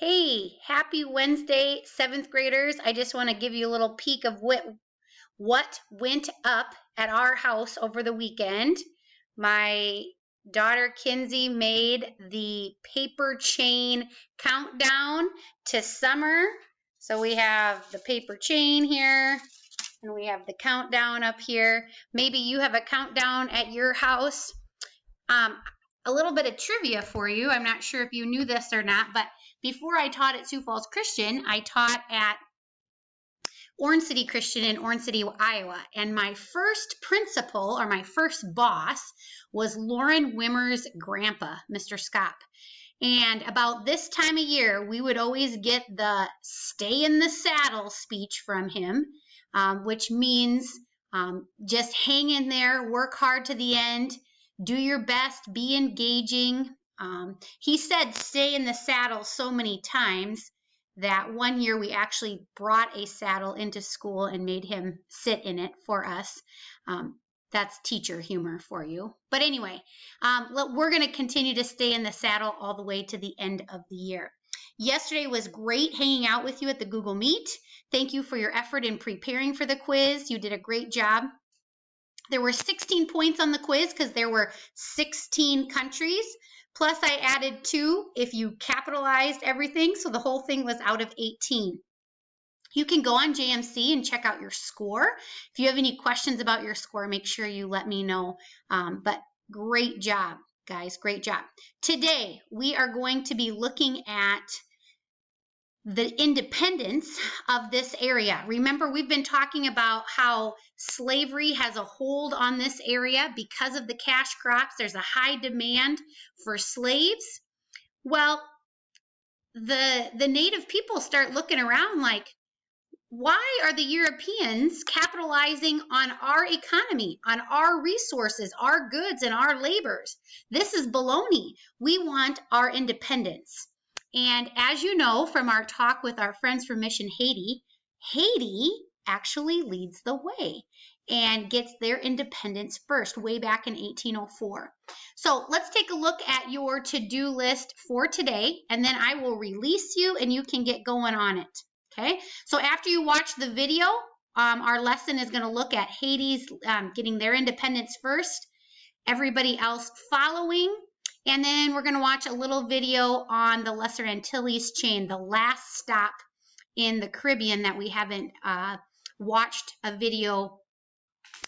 Hey, happy Wednesday, 7th graders. I just want to give you a little peek of what went up at our house over the weekend. My daughter Kinsey made the paper chain countdown to summer. So we have the paper chain here and we have the countdown up here. Maybe you have a countdown at your house. A little bit of trivia for you. I'm not sure if you knew this or not, but before I taught at Sioux Falls Christian, I taught at Orange City Christian in Orange City, Iowa. And my first principal, or my first boss, was Lauren Wimmer's grandpa, Mr. Scott. And about this time of year, we would always get the stay in the saddle speech from him, which means just hang in there, work hard to the end, do your best, be engaging. He said stay in the saddle so many times that one year we actually brought a saddle into school and made him sit in it for us. That's teacher humor for you. But anyway, we're going to continue to stay in the saddle all the way to the end of the year. Yesterday was great hanging out with you at the Google Meet. Thank you for your effort in preparing for the quiz. You did a great job. There were 16 points on the quiz because there were 16 countries. Plus, I added 2 if you capitalized everything, so the whole thing was out of 18. You can go on JMC and check out your score. If you have any questions about your score, make sure you let me know. But great job, guys, great job. Today, we are going to be looking at the independence of this area. Remember, we've been talking about how slavery has a hold on this area because of the cash crops. There's a high demand for slaves. Well, the native people start looking around like, why are the Europeans capitalizing on our economy, on our resources, our goods, and our labors? This is baloney. We want our independence. And as you know from our talk with our friends from Mission Haiti, Haiti actually leads the way and gets their independence first, way back in 1804. So let's take a look at your to-do list for today, and then I will release you and you can get going on it. Okay, so after you watch the video, our lesson is going to look at Haiti's getting their independence first, everybody else following, and then we're going to watch a little video on the Lesser Antilles chain, the last stop in the Caribbean that we haven't watched a video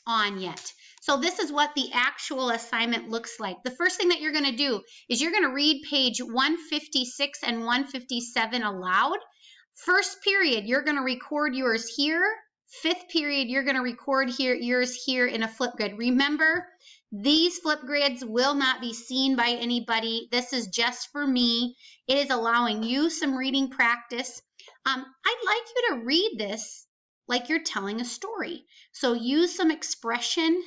on yet. So this is what the actual assignment looks like. The first thing that you're going to do is you're going to read page 156 and 157 aloud. First period, you're going to record yours here. 5th period, you're going to record yours here in a flip grid. Remember, these flip grids will not be seen by anybody. This is just for me. It is allowing you some reading practice. I'd like you to read this like you're telling a story. So use some expression,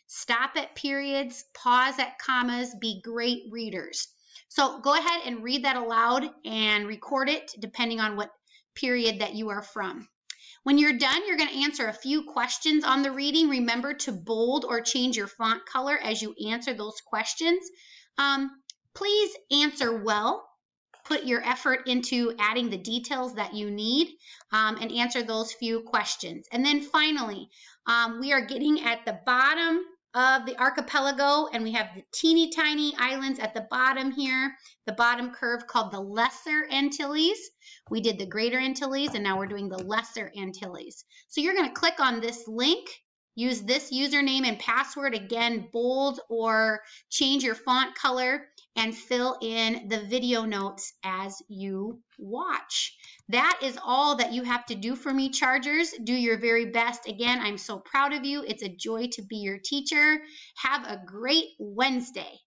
stop at periods, pause at commas, be great readers. So go ahead and read that aloud and record it depending on what period that you are from. When you're done, you're going to answer a few questions on the reading. Remember to bold or change your font color as you answer those questions. Please answer well. Put your effort into adding the details that you need and answer those few questions. And then finally, we are getting at the bottom of the archipelago, and we have the teeny tiny islands at the bottom here, the bottom curve called the Lesser Antilles. We did the Greater Antilles, and now we're doing the Lesser Antilles. So you're going to click on this link, use this username and password, again, bold or change your font color, and fill in the video notes as you watch. That is all that you have to do for me, Chargers. Do your very best. Again, I'm so proud of you. It's a joy to be your teacher. Have a great Wednesday.